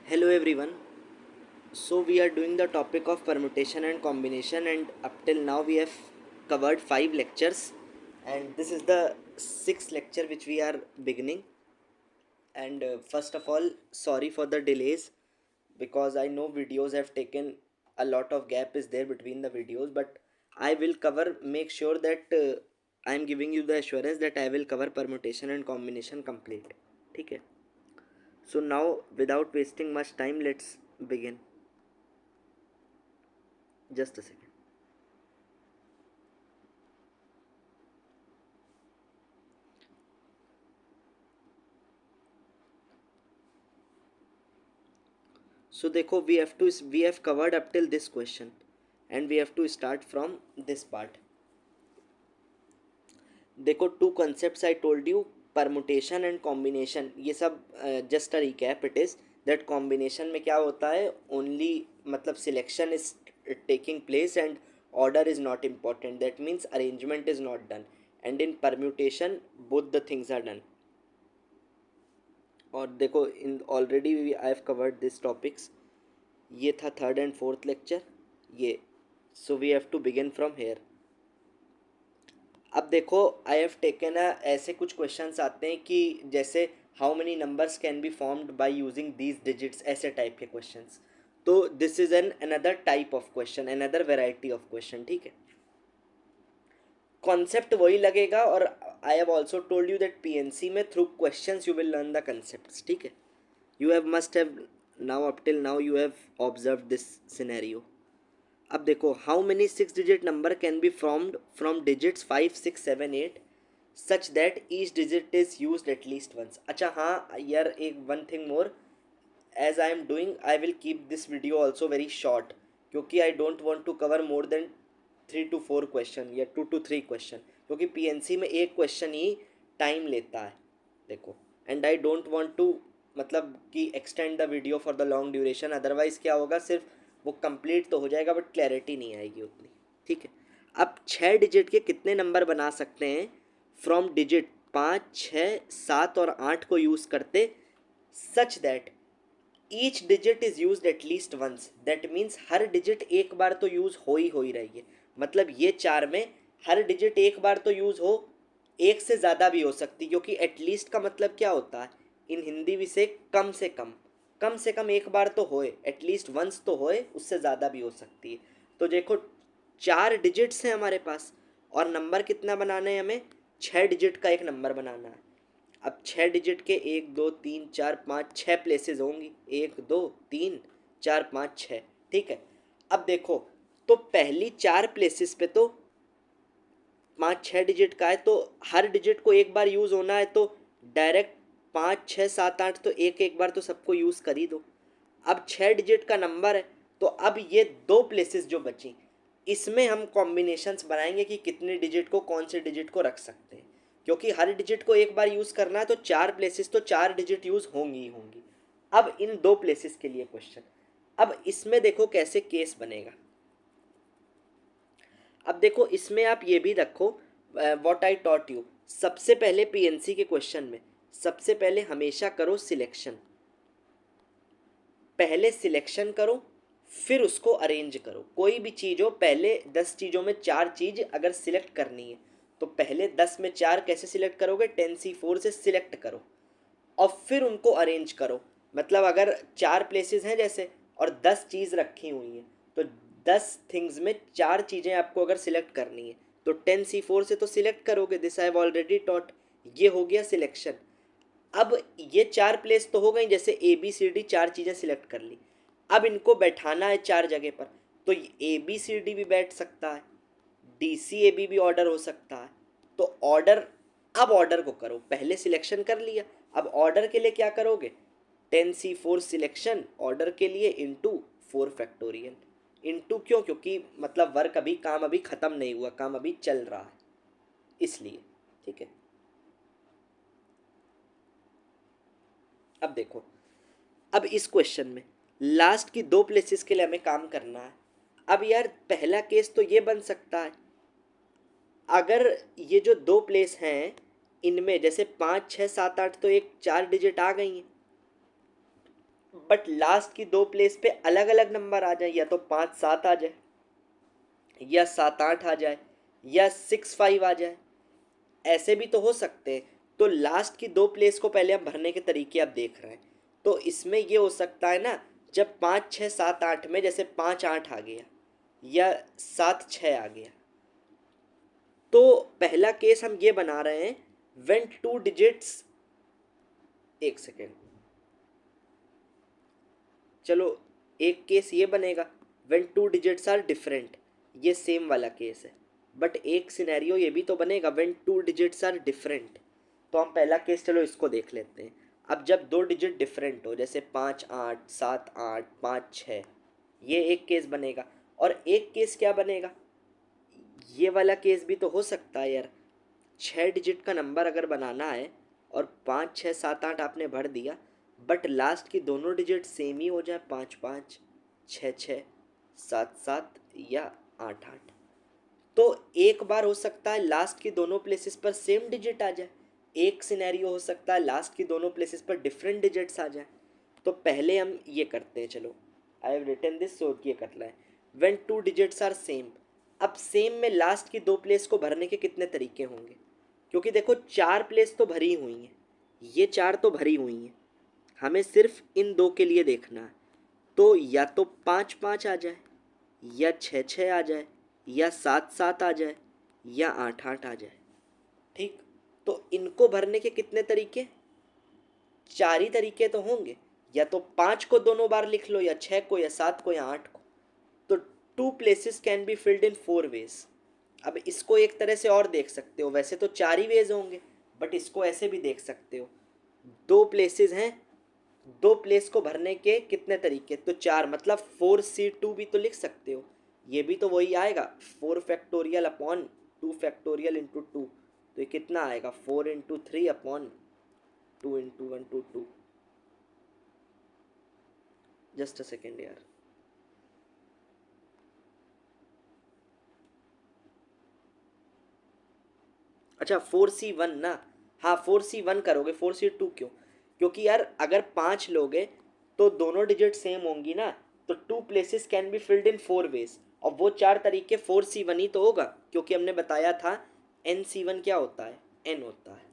Hello everyone. So we are doing the topic of permutation and combination, and up till now we have covered 5 lectures, and this is the sixth lecture which we are beginning. And first of all, sorry for the delays because I know videos have taken a lot of gap is there between the videos, but I will cover, make sure that I am giving you the assurance that I will cover permutation and combination complete. Okay. So now without wasting much time, let's begin. Just a second. So देखो, we have covered up till this question and we have to start from this part. देखो, to concepts I told you, permutation and combination, ये सब just a recap it is that combination में क्या होता है, only मतलब selection is taking place and order is not important, that means arrangement is not done, and in permutation both the things are done. और देखो, in already I have covered this topics. ये था third and fourth lecture ये. So we have to begin from here. अब देखो, I have taken ऐसे कुछ questions आते हैं कि जैसे how many numbers can be formed by using these digits, ऐसे टाइप के क्वेश्चंस. तो this is an another type of question, another variety of question. ठीक है, कॉन्सेप्ट वही लगेगा. और I have also told you that PNC में through questions you will learn the concept. ठीक है, you have must have now, up till now you have observed this scenario. अब देखो, how many 6 digit number can be formed from digits 5 6 7 8 such that each digit is use at least once. अच्छा हाँ यार, एक one thing more, as I am doing I will keep this video also very short, क्योंकि I don't want to cover more than 3 to 4 question या 2 to 3 question, क्योंकि PNC में एक question ही time लेता है. देखो, and I don't want to मतलब कि extend the video for the long duration, otherwise क्या होगा, सिर्फ वो कंप्लीट तो हो जाएगा बट क्लैरिटी नहीं आएगी उतनी. ठीक है, अब 6 डिजिट के कितने नंबर बना सकते हैं फ्रॉम डिजिट 5 6 7 और 8 को यूज़ करते, such that each digit is use at least once. That means हर डिजिट एक बार तो यूज़ हो ही रही है. मतलब ये चार में हर डिजिट एक बार तो यूज़ हो, एक से ज़्यादा भी हो सकती, क्योंकि एटलीस्ट का मतलब क्या होता है इन हिंदी भी से, कम से कम एक बार तो होए, एटलीस्ट वंस तो होए, उससे ज़्यादा भी हो सकती है. तो देखो, 4 डिजिट्स हैं हमारे पास और नंबर कितना बनाना है हमें, 6 डिजिट का एक नंबर बनाना है. अब 6 डिजिट के 1 2 3 4 5 6 प्लेसेस होंगी, 1 2 3 4 5 6. ठीक है, अब देखो, तो पहली 4 प्लेसेस पे तो 5 6 डिजिट का है, तो हर डिजिट को एक बार यूज़ होना है, तो डायरेक्ट 5 6 7 8 तो एक एक बार तो सबको यूज़ कर ही दो. अब 6 डिजिट का नंबर है, तो अब ये 2 प्लेसेस जो बची, इसमें हम कॉम्बिनेशंस बनाएंगे कि कितने डिजिट को कौन से डिजिट को रख सकते हैं, क्योंकि हर डिजिट को एक बार यूज़ करना है, तो 4 प्लेसेस तो 4 डिजिट यूज़ होंगी ही होंगी. अब इन 2 प्लेसेस के लिए क्वेश्चन, अब इसमें देखो कैसे केस बनेगा. अब देखो, इसमें आप ये भी रखो व्हाट आई टॉट यू. सबसे पहले पीएनसी के क्वेश्चन में सबसे पहले हमेशा करो सिलेक्शन. पहले सिलेक्शन करो, फिर उसको अरेंज करो. कोई भी चीज़ हो, पहले 10 चीज़ों में 4 चीज़ अगर सिलेक्ट करनी है, तो पहले 10 में 4 कैसे सिलेक्ट करोगे, 10C4 से सिलेक्ट करो और फिर उनको अरेंज करो. मतलब अगर 4 प्लेसेस हैं जैसे और 10 चीज़ रखी हुई हैं, तो 10 थिंग्स में 4 चीज़ें आपको अगर सिलेक्ट करनी है, तो 10C4 से तो सिलेक्ट करोगे. This I have already taught. ये हो गया सिलेक्शन. अब ये 4 प्लेस तो हो गई, जैसे ABCD 4 चीज़ें सिलेक्ट कर ली. अब इनको बैठाना है 4 जगह पर, तो ABCD भी बैठ सकता है, DCAB भी ऑर्डर हो सकता है. तो ऑर्डर, अब ऑर्डर को करो. पहले सिलेक्शन कर लिया, अब ऑर्डर के लिए क्या करोगे, 10C4 सिलेक्शन ऑर्डर के लिए इंटू 4 फैक्टोरियल. इंटू क्यों, क्योंकि मतलब वर्क अभी, काम अभी ख़त्म नहीं हुआ, काम अभी चल रहा है, इसलिए. ठीक है, अब देखो, अब इस क्वेश्चन में लास्ट की 2 प्लेसेस के लिए हमें काम करना है. अब यार पहला केस तो ये बन सकता है, अगर ये जो 2 प्लेस हैं इनमें जैसे 5 6 7 8 तो एक 4 डिजिट आ गई हैं, बट लास्ट की दो प्लेस पे अलग अलग नंबर आ जाए, या तो 5 7 आ जाए, या 7 8 आ जाए, या 6 5 आ जाए, ऐसे भी तो हो सकते हैं। तो लास्ट की दो प्लेस को पहले आप भरने के तरीके आप देख रहे हैं। तो इसमें ये हो सकता है ना, जब 5 6 7 8 में जैसे 5 8 आ गया या 7 6 आ गया, तो पहला केस हम ये बना रहे हैं व्हेन टू डिजिट्स, एक सेकेंड, चलो एक केस ये बनेगा when two digits are different, ये सेम वाला केस है। बट एक सिनेरियो ये भी तो बनेगा when two digits are different. तो हम पहला केस चलो इसको देख लेते हैं। अब जब दो डिजिट डिफरेंट हो, जैसे 5 8 7 8 5 6, ये एक केस बनेगा। और एक केस क्या बनेगा, ये वाला केस भी तो हो सकता है यार। 6 डिजिट का नंबर अगर बनाना है और 5 6 7 8 आपने भर दिया, बट लास्ट की दोनों डिजिट सेम ही हो जाए, 5 5 6 6 7 7 या 8 8, तो एक बार हो सकता है लास्ट की दोनों प्लेसेस पर सेम डिजिट आ जाए। एक सिनेरियो हो सकता है लास्ट की दोनों प्लेसेस पर डिफरेंट डिजिट्स आ जाए। तो पहले हम ये करते हैं, चलो I have written this, so ये करना है when two digits are same. अब सेम में लास्ट की दो प्लेस को भरने के कितने तरीके होंगे, क्योंकि देखो चार प्लेस तो भरी हुई हैं, ये चार तो भरी हुई हैं, हमें सिर्फ इन दो के लिए देखना है। तो या तो 5 5 आ जाए, या 6 6 आ जाए, या 7 7 आ जाए, या 8 8 आ जाए। ठीक, तो इनको भरने के कितने तरीके, चार ही तरीके तो होंगे। या तो 5 को दोनों बार लिख लो, या 6 को, या 7 को, या 8 को। तो two places can be filled in 4 ways. अब इसको एक तरह से और देख सकते हो, वैसे तो चार ही वेज होंगे, बट इसको ऐसे भी देख सकते हो, दो प्लेसेस हैं, दो प्लेस को भरने के कितने तरीके, तो चार, मतलब 4C2 भी तो लिख सकते हो। ये भी तो वही आएगा, 4 फैक्टोरियल अपॉन 2 फैक्टोरियल इंटू 2। तो ये कितना आएगा, 4 into 3 upon 2 into 1 to 2। Just a second यार। अच्छा 4C1 ना, हाँ 4C1 करोगे, 4C2 क्यों, क्योंकि यार अगर 5 लोगे तो दोनों डिजिट सेम होंगी ना। तो two places can be filled in 4 ways, और वो चार तरीके 4C1 ही तो होगा, क्योंकि हमने बताया था NC1 क्या होता है, N होता है।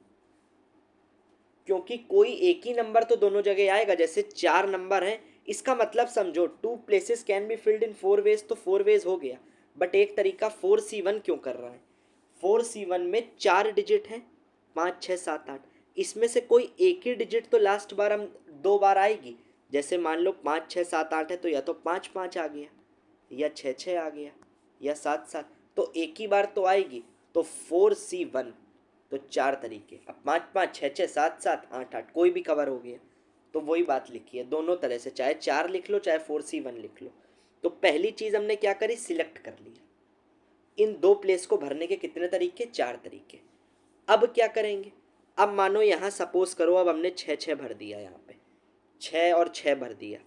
क्योंकि कोई एक ही नंबर तो दोनों जगह आएगा, जैसे चार नंबर हैं, इसका मतलब समझो two places can be filled in 4 ways, तो 4 वेज हो गया। बट एक तरीका 4C1 क्यों कर रहा है, 4C1 में चार डिजिट हैं, 5 6 7 8, इसमें से कोई एक ही डिजिट तो लास्ट बार हम दो बार आएगी। जैसे मान लो 5 6 7 8 है, तो या तो 5 5 आ गया, या 6 6 आ गया, या 7 7, तो एक ही बार तो आएगी। तो 4C1, तो चार तरीके, अब 5 5 6 6 7 7 8 8 कोई भी कवर हो गया। तो वही बात लिखी है दोनों तरह से, चाहे चार लिख लो चाहे 4C1 लिख लो। तो पहली चीज़ हमने क्या करी, सिलेक्ट कर लिया। इन दो प्लेस को भरने के कितने तरीके, चार तरीके। अब क्या करेंगे, अब मानो यहाँ सपोज करो, अब हमने 6 6 भर दिया, यहाँ पे 6 और 6 भर दिया।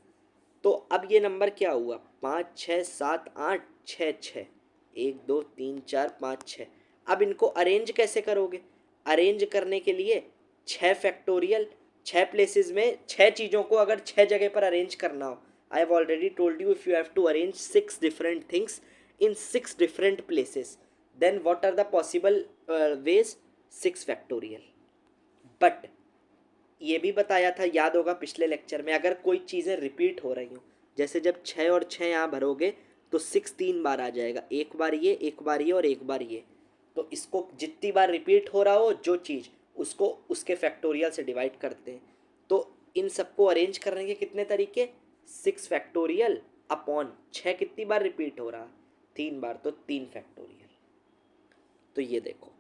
तो अब ये नंबर क्या हुआ, 5 6 7 8 6 6, 1 2 3 4 5 6। अब इनको अरेंज कैसे करोगे, अरेंज करने के लिए 6 फैक्टोरियल, 6 प्लेसेस में 6 चीज़ों को अगर 6 जगह पर अरेंज करना हो, I have already told you, if you have to arrange 6 different things in 6 different places, then what are the possible ways, 6 factorial. But ये भी बताया था, याद होगा पिछले लेक्चर में, अगर कोई चीज़ें रिपीट हो रही हो, जैसे जब 6 और 6 यहाँ भरोगे तो 6 3 बार आ जाएगा, एक बार ये, एक बार ये, और एक बार ये। तो इसको जितनी बार रिपीट हो रहा हो जो चीज़, उसको उसके फैक्टोरियल से डिवाइड करते हैं। तो इन सबको अरेंज करने के कितने तरीके, 6 फैक्टोरियल अपॉन 6 कितनी बार रिपीट हो रहा, 3 बार, तो 3 फैक्टोरियल। तो ये देखो,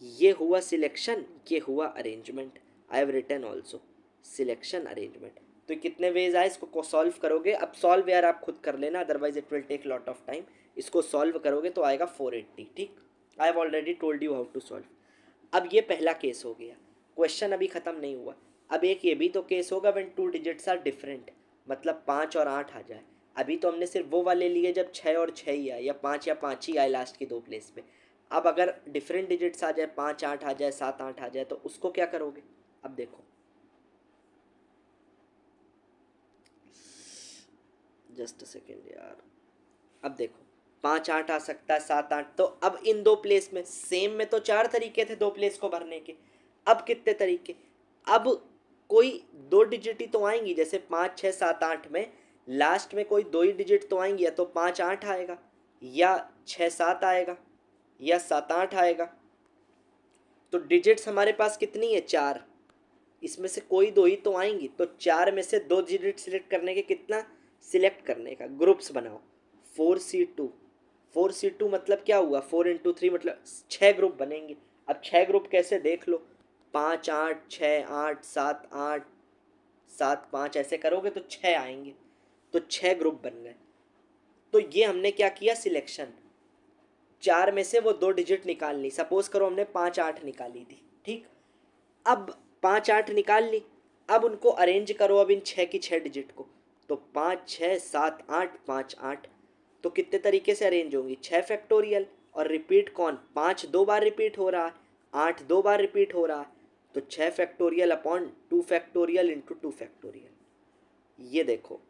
ये हुआ सिलेक्शन, ये हुआ arrangement. I have written also selection arrangement. तो कितने वेज आए, इसको सॉल्व करोगे, अब सॉल्व यार आप खुद कर लेना, otherwise it will take lot of time. इसको सॉल्व करोगे तो आएगा 480। ठीक, I have already told you how to solve. अब ये पहला केस हो गया, क्वेश्चन अभी ख़त्म नहीं हुआ। अब एक ये भी तो केस होगा when two digits are different, मतलब 5 और 8 आ जाए। अभी तो हमने सिर्फ वो वाले लिए जब 6 और 6 ही आए, या 5 ही आए लास्ट की दो प्लेस पे। अब अगर डिफरेंट डिजिट्स आ जाए, 5 8 आ जाए, 7 8 आ जाए, तो उसको क्या करोगे। अब देखो, जस्ट सेकेंड यार। अब देखो 5 8 आ सकता है, 7 8। तो अब इन दो प्लेस में, सेम में तो 4 तरीके थे दो प्लेस को भरने के, अब कितने तरीके? अब कोई दो डिजिट ही तो आएंगी, जैसे 5 6 7 8 में लास्ट में कोई दो ही डिजिट तो आएंगी, या तो 5 8 आएगा, या 6 7 आएगा, या 7 8 आएगा। तो डिजिट्स हमारे पास कितनी है? 4। इसमें से कोई दो ही तो आएंगी, तो 4 में से दो डिजिट सिलेक्ट करने के कितना सिलेक्ट करने का, ग्रुप्स बनाओ। 4C2, 4C2 मतलब क्या हुआ? 4 × 3 मतलब 6 ग्रुप बनेंगे। अब 6 ग्रुप कैसे देख लो, 5 8 6 8 7 8 7 5 ऐसे करोगे तो 6 आएंगे, तो 6 ग्रुप बन गए। तो ये हमने क्या किया? सिलेक्शन। 4 में से वो दो डिजिट निकाल ली, सपोज करो हमने 5 8 निकाली थी, ठीक। अब 5 8 निकाल ली, अब उनको अरेंज करो, अब इन 6 की 6 डिजिट को, तो 5 6 7 8 5 8। तो कितने तरीके से अरेंज होंगी? 6 फैक्टोरियल, और रिपीट कौन? 5 2 बार रिपीट हो रहा है, 8 2 बार रिपीट हो रहा है, तो 6 factorial upon 2 factorial into 2 factorial. ये देखो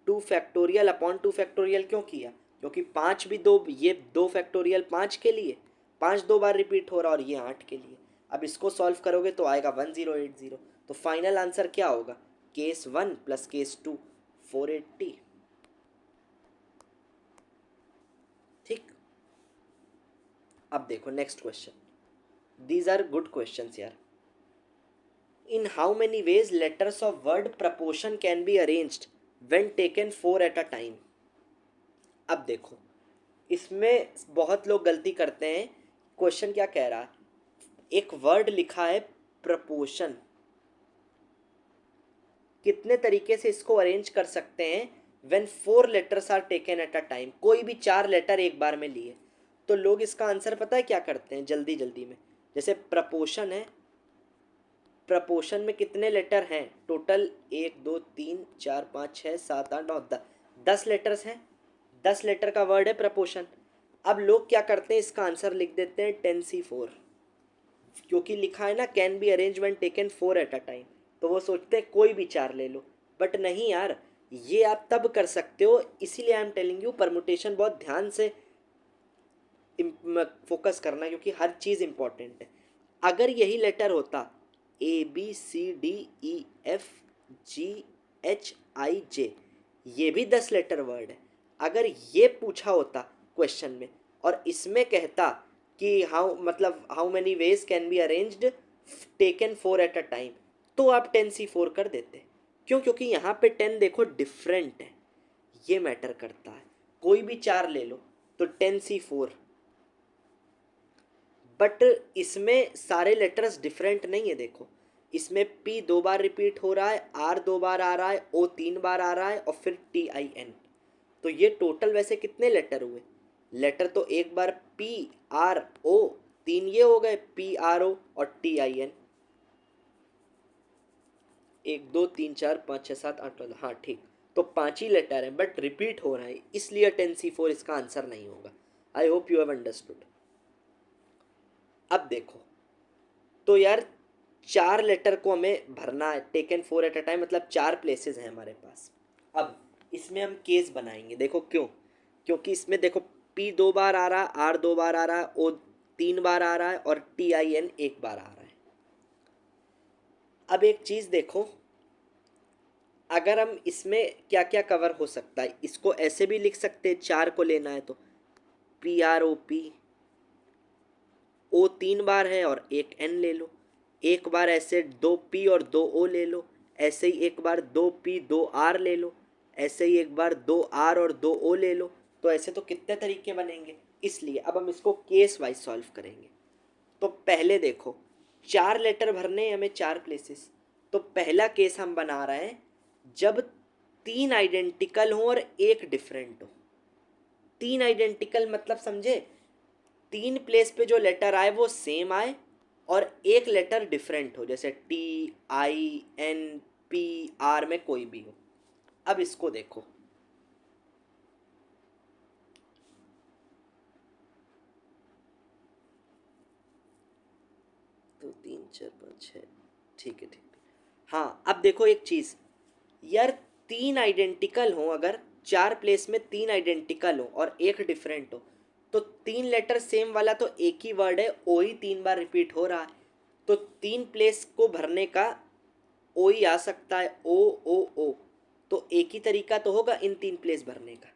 2 फैक्टोरियल अपॉन 2 फैक्टोरियल क्यों किया? क्योंकि 5 भी दो, ये 2 फैक्टोरियल 5 के लिए, 5 2 बार रिपीट हो रहा, और ये 8 के लिए। अब इसको सॉल्व करोगे तो आएगा 1080। तो फाइनल आंसर क्या होगा? Case 1 plus case 2 480। ठीक। अब देखो next question, these are good questions यार। In how many ways letters of word proportion can be arranged when taken 4 at a time? अब देखो इसमें बहुत लोग गलती करते हैं। क्वेश्चन क्या कह रहा है? एक वर्ड लिखा है प्रपोर्शन, कितने तरीके से इसको अरेंज कर सकते हैं? When 4 letters are taken at a time, कोई भी 4 लेटर एक बार में लिए। तो लोग इसका आंसर पता है क्या करते हैं जल्दी जल्दी में? जैसे प्रपोर्शन है, प्रपोर्शन में कितने लेटर हैं टोटल? 1 2 3 4 5 6 7 8 9 10, 10 लेटर्स हैं। 10 लेटर का वर्ड है प्रपोर्शन। अब लोग क्या करते हैं, इसका आंसर लिख देते हैं 10C4, क्योंकि लिखा है ना can be arrange when taken 4 at a time, तो वो सोचते हैं कोई भी 4 ले लो। बट नहीं यार, ये आप तब कर सकते हो, इसीलिए I am telling you permutation बहुत ध्यान से फोकस करना, क्योंकि हर चीज़ इंपॉर्टेंट है। अगर यही लेटर होता ABCDEFGHIJ, ये भी 10 लेटर वर्ड है। अगर ये पूछा होता क्वेश्चन में, और इसमें कहता कि हाउ मतलब how many veg can be arranged taken 4 at a time, तो आप 10C4 कर देते। क्यों? क्योंकि यहाँ पे 10 देखो डिफरेंट है, ये मैटर करता है। कोई भी 4 ले लो तो 10C4, बट इसमें सारे लेटर्स डिफरेंट नहीं है। देखो इसमें P 2 बार रिपीट हो रहा है, R 2 बार आ रहा है, O 3 बार आ रहा है, और फिर TIN। तो ये टोटल वैसे कितने लेटर हुए? लेटर तो एक बार PRO, 3 ये हो गए PRO और TIN। 1 2 3 4 5 6 7 8 9, हाँ ठीक। तो 5 ही लेटर हैं, बट रिपीट हो रहा है, इसलिए 10C4 इसका आंसर नहीं होगा। I hope you have understood. अब देखो, तो यार 4 लेटर को हमें भरना है, टेकन 4 एट अ टाइम, मतलब 4 प्लेसेस हैं हमारे पास। अब इसमें हम केस बनाएंगे, देखो क्यों? क्योंकि इसमें देखो P 2 बार आ रहा है, R 2 बार आ रहा है, O 3 बार आ रहा है, और TIN 1 बार आ रहा है। अब एक चीज़ देखो, अगर हम इसमें क्या क्या कवर हो सकता है, इसको ऐसे भी लिख सकते हैं, 4 को लेना है तो PROP, O 3 बार है और एक N ले लो, एक बार ऐसे 2P और 2O ले लो, ऐसे ही एक बार 2P 2R ले लो, ऐसे ही एक बार 2R और 2O ले लो। तो ऐसे तो कितने तरीके बनेंगे, इसलिए अब हम इसको केस वाइज सॉल्व करेंगे। तो पहले देखो 4 लेटर भरने हमें 4 प्लेसेस। तो पहला केस हम बना रहे हैं जब 3 आइडेंटिकल हो और एक डिफरेंट हो। 3 आइडेंटिकल मतलब समझे, 3 प्लेस पे जो लेटर आए वो सेम आए, और एक लेटर डिफरेंट हो, जैसे TINPR में कोई भी हो। अब इसको देखो, तो 3 4 5 6, ठीक है ठीक है। हाँ अब देखो एक चीज़ यार, तीन आइडेंटिकल हो, अगर चार प्लेस में तीन आइडेंटिकल हो और एक डिफरेंट हो, तो तीन लेटर सेम वाला तो एक ही वर्ड है, ओ ही तीन बार रिपीट हो रहा है, तो तीन प्लेस को भरने का ओ ही आ सकता है, ओ। तो एक ही तरीका तो होगा इन तीन प्लेस भरने का।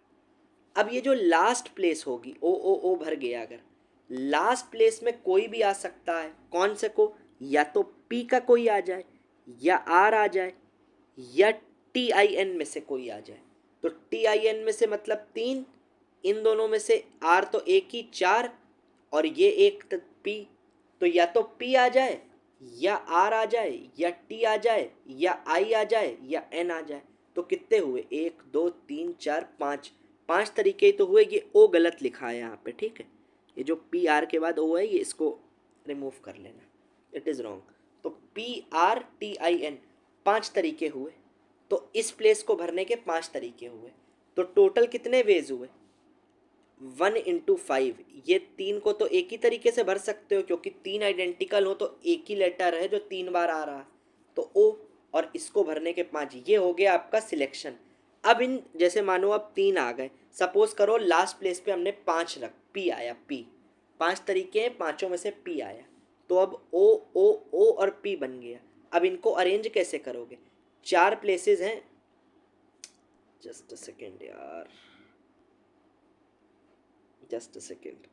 अब ये जो लास्ट प्लेस होगी, ओ भर गया, अगर लास्ट प्लेस में कोई भी आ सकता है, कौन से को, या तो पी का कोई आ जाए, या आर आ जाए, या टी आई एन में से कोई आ जाए। तो टी आई एन में से मतलब तीन, इन दोनों में से आर तो एक ही, चार, और ये एक पी, तो या तो पी आ जाए, या आर आ जाए, या टी आ जाए, या आई आ जाए, या एन आ जाए। तो कितने हुए, एक दो तीन चार पाँच, पांच तरीके ही तो हुए। ये ओ गलत लिखा है यहाँ पे, ठीक है, ये जो पी आर के बाद ओ है, ये इसको रिमूव कर लेना, इट इज़ रॉन्ग। तो P R T I N, पांच तरीके हुए, तो इस प्लेस को भरने के पांच तरीके हुए। तो टोटल कितने वेज हुए, 1 × 5। ये तीन को तो एक ही तरीके से भर सकते हो, क्योंकि तीन आइडेंटिकल हो तो एक ही लेटर है जो तीन बार आ रहा है, तो ओ, और इसको भरने के पांच, ये हो गया आपका सिलेक्शन। अब इन, जैसे मानो अब तीन आ गए, सपोज करो लास्ट प्लेस पे हमने पांच रख, पी आया, पी, पांच तरीके हैं, पांचों में से पी आया, तो अब ओ और पी बन गया। अब इनको अरेंज कैसे करोगे, चार प्लेसेस हैं, जस्ट अ सेकेंड यार, जस्ट अ सेकेंड।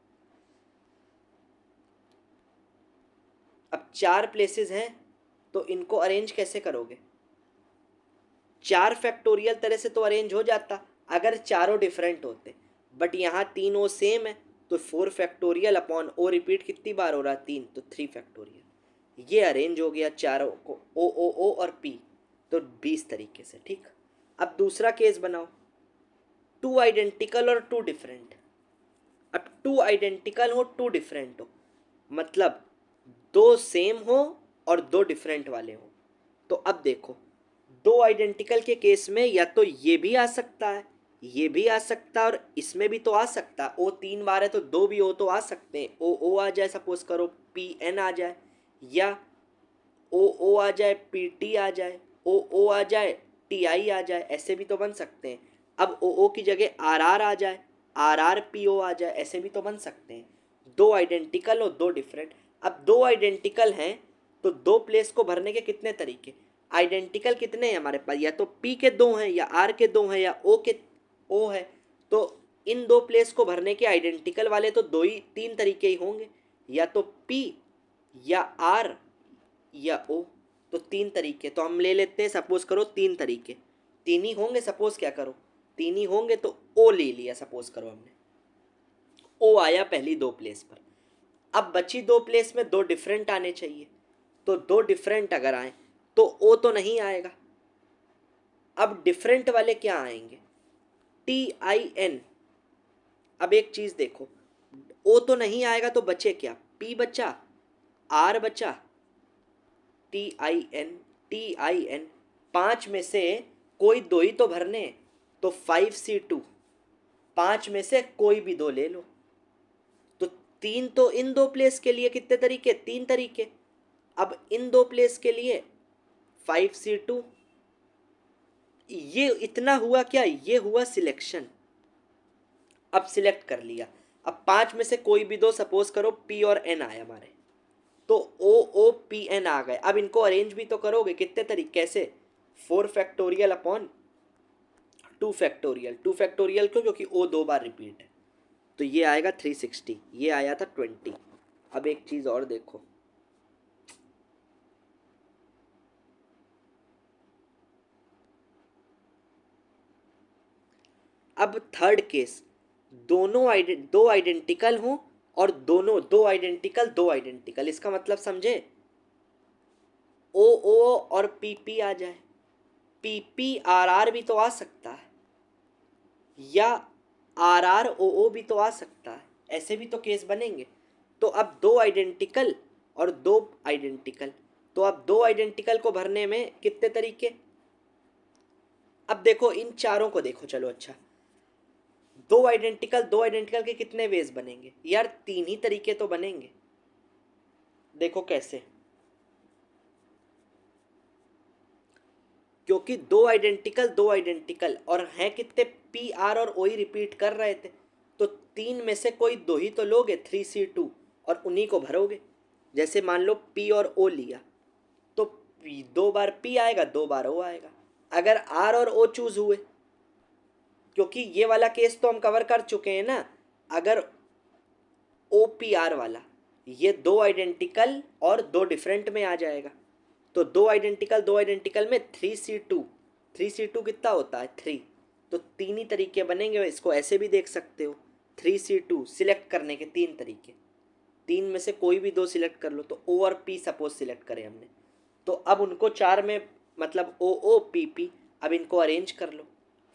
अब चार प्लेसेस हैं, तो इनको अरेंज कैसे करोगे, चार फैक्टोरियल तरह से तो अरेंज हो जाता अगर चारों डिफरेंट होते, बट यहाँ तीन ओ सेम है, तो 4 फैक्टोरियल अपॉन ओ रिपीट कितनी बार हो रहा है, तीन, तो 3 फैक्टोरियल। ये अरेंज हो गया चारों को, ओ और पी, तो 20 तरीके से, ठीक। अब दूसरा केस बनाओ, टू आइडेंटिकल और टू डिफरेंट। अब टू आइडेंटिकल हो, टू डिफरेंट हो, मतलब दो सेम हो और दो डिफरेंट वाले हो। तो अब देखो, दो आइडेंटिकल के केस में या तो ये भी आ सकता है, ये भी आ सकता है, और इसमें भी तो आ सकता है, ओ तीन बार है तो दो भी ओ तो आ सकते हैं, ओ आ जाए, सपोज करो पी एन आ जाए, या ओ आ जाए, पी टी आ जाए, ओ आ जाए, टी आई आ जाए, ऐसे भी तो बन सकते हैं। अब ओ की जगह आर आ जाए, आर पी ओ आ जाए, ऐसे भी तो बन सकते हैं। दो आइडेंटिकल और दो डिफरेंट। अब दो आइडेंटिकल हैं, तो दो प्लेस को भरने के कितने तरीके, आइडेंटिकल कितने हैं हमारे पास, या तो पी के दो हैं, या आर के दो हैं, या ओ के ओ है, तो इन दो प्लेस को भरने के आइडेंटिकल वाले तो दो ही, तीन तरीके ही होंगे, या तो पी, या आर, या ओ। तो तीन तरीके तो हम ले लेते हैं, सपोज करो तीन तरीके, तीन ही होंगे, सपोज क्या करो, तीन ही होंगे, तो ओ ले लिया, सपोज करो हमने, ओ आया पहली दो प्लेस पर। अब बची दो प्लेस में दो डिफरेंट आने चाहिए, तो दो डिफरेंट अगर आए तो ओ तो नहीं आएगा। अब डिफरेंट वाले क्या आएंगे, टी आई एन। अब एक चीज देखो, ओ तो नहीं आएगा तो बचे क्या, पी बचा, आर बचा, T I N, T I N, पांच में से कोई दो ही तो भरने हैं, तो 5C2, पांच में से कोई भी दो ले लो। तो तीन, तो इन दो प्लेस के लिए कितने तरीके, तीन तरीके। अब इन दो प्लेस के लिए 5C2, ये इतना हुआ क्या, ये हुआ सिलेक्शन। अब सिलेक्ट कर लिया, अब पांच में से कोई भी दो, सपोज करो पी और एन आए हमारे, तो ओ पी एन आ गए। अब इनको अरेंज भी तो करोगे, कितने तरीके, कैसे, 4 फैक्टोरियल अपॉन 2 फैक्टोरियल, 2 फैक्टोरियल क्यों, क्योंकि ओ दो बार रिपीट है, तो ये आएगा 360, ये आया था 20। अब एक चीज और देखो, अब थर्ड केस, दो आइडेंटिकल हों, और दोनों दो आइडेंटिकल, इसका मतलब समझे, ओ और पी पी आ जाए, पी पी आर भी तो आ सकता है, या आर ओ भी तो आ सकता है, ऐसे भी तो केस बनेंगे। तो अब दो आइडेंटिकल और दो आइडेंटिकल, तो अब दो आइडेंटिकल को भरने में कितने तरीके। अब देखो इन चारों को देखो, चलो अच्छा, दो आइडेंटिकल के कितने वेज बनेंगे यार, तीन ही तरीके तो बनेंगे। देखो कैसे, क्योंकि दो आइडेंटिकल और हैं कितने, पी आर और ओ ही रिपीट कर रहे थे, तो तीन में से कोई दो ही तो लोगे, 3C2, और उन्हीं को भरोगे। जैसे मान लो पी और ओ लिया, तो दो बार पी आएगा, दो बार ओ आएगा। अगर आर और ओ चूज हुए, क्योंकि ये वाला केस तो हम कवर कर चुके हैं ना, अगर ओ पी आर वाला, ये दो आइडेंटिकल और दो डिफरेंट में आ जाएगा। तो दो आइडेंटिकल में 3C2, 3C2 कितना होता है, 3। तो तीन ही तरीके बनेंगे, इसको ऐसे भी देख सकते हो। 3C2 सिलेक्ट करने के तीन तरीके, तीन में से कोई भी दो सिलेक्ट कर लो। तो ओ और पी सपोज सिलेक्ट करें हमने, तो अब उनको चार में, मतलब ओ ओ पी पी, अब इनको अरेंज कर लो।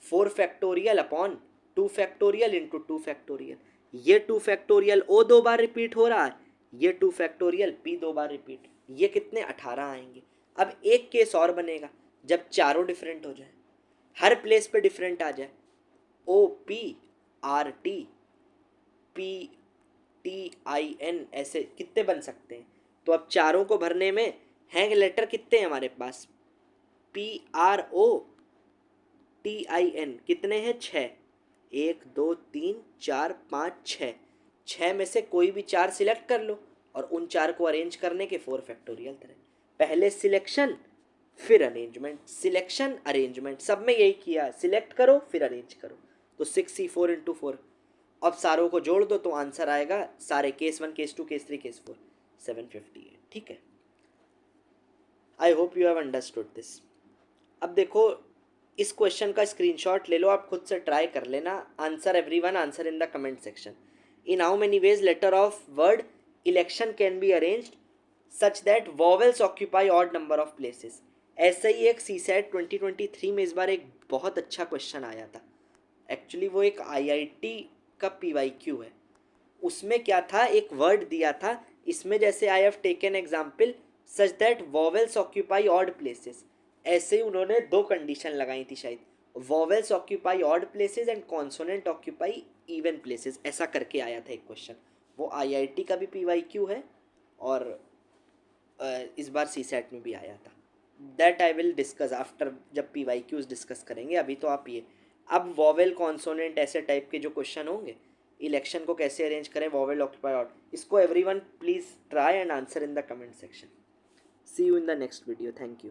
4 factorial upon 2 factorial into 2 factorial. ये 2 फैक्टोरियल ओ दो बार रिपीट हो रहा है, ये 2 फैक्टोरियल पी दो बार रिपीट, ये कितने 18 आएंगे। अब एक केस और बनेगा, जब चारों डिफरेंट हो जाए, हर प्लेस पे डिफरेंट आ जाए, O P R T P T I N, ऐसे कितने बन सकते हैं। तो अब चारों को भरने में हैं लेटर कितने हैं हमारे पास, P R O T I N कितने हैं, छः। 1 2 3 4 5 6, छः में से कोई भी चार सिलेक्ट कर लो, और उन चार को अरेंज करने के 4 फैक्टोरियल तरह। पहले सिलेक्शन फिर अरेंजमेंट, सिलेक्शन अरेंजमेंट, सब में यही किया, सिलेक्ट करो फिर अरेंज करो। तो 6C4 × 4, अब सारों को जोड़ दो तो आंसर आएगा सारे, केस 1 केस 2 केस 3 केस 4, 758। ठीक है, I hope you have understood this. अब देखो, इस क्वेश्चन का स्क्रीनशॉट ले लो, आप खुद से ट्राई कर लेना। Answer everyone, answer in the comment section. In how many ways letter of word election can be arranged such that vowels occupy odd number of places. ऐसे ही एक CSAT 2023 में इस बार एक बहुत अच्छा क्वेश्चन आया था। एक्चुअली वो एक IIT का PYQ है। उसमें क्या था, एक वर्ड दिया था, इसमें जैसे I have taken example such that vowels occupy odd places, ऐसे ही उन्होंने दो कंडीशन लगाई थी शायद, vowels occupy odd places and consonant occupy even places, ऐसा करके आया था एक क्वेश्चन। वो IIT का भी PYQ है, और इस बार CSAT में भी आया था। That I will discuss after, जब PYQs डिस्कस करेंगे। अभी तो आप ये, अब वॉवेल कॉन्सोनेंट ऐसे टाइप के जो क्वेश्चन होंगे, इलेक्शन को कैसे अरेंज करें, वॉवेल ऑक्यूपाई ऑड, इसको everyone please try and answer in the comment section. See you in the next video, thank you.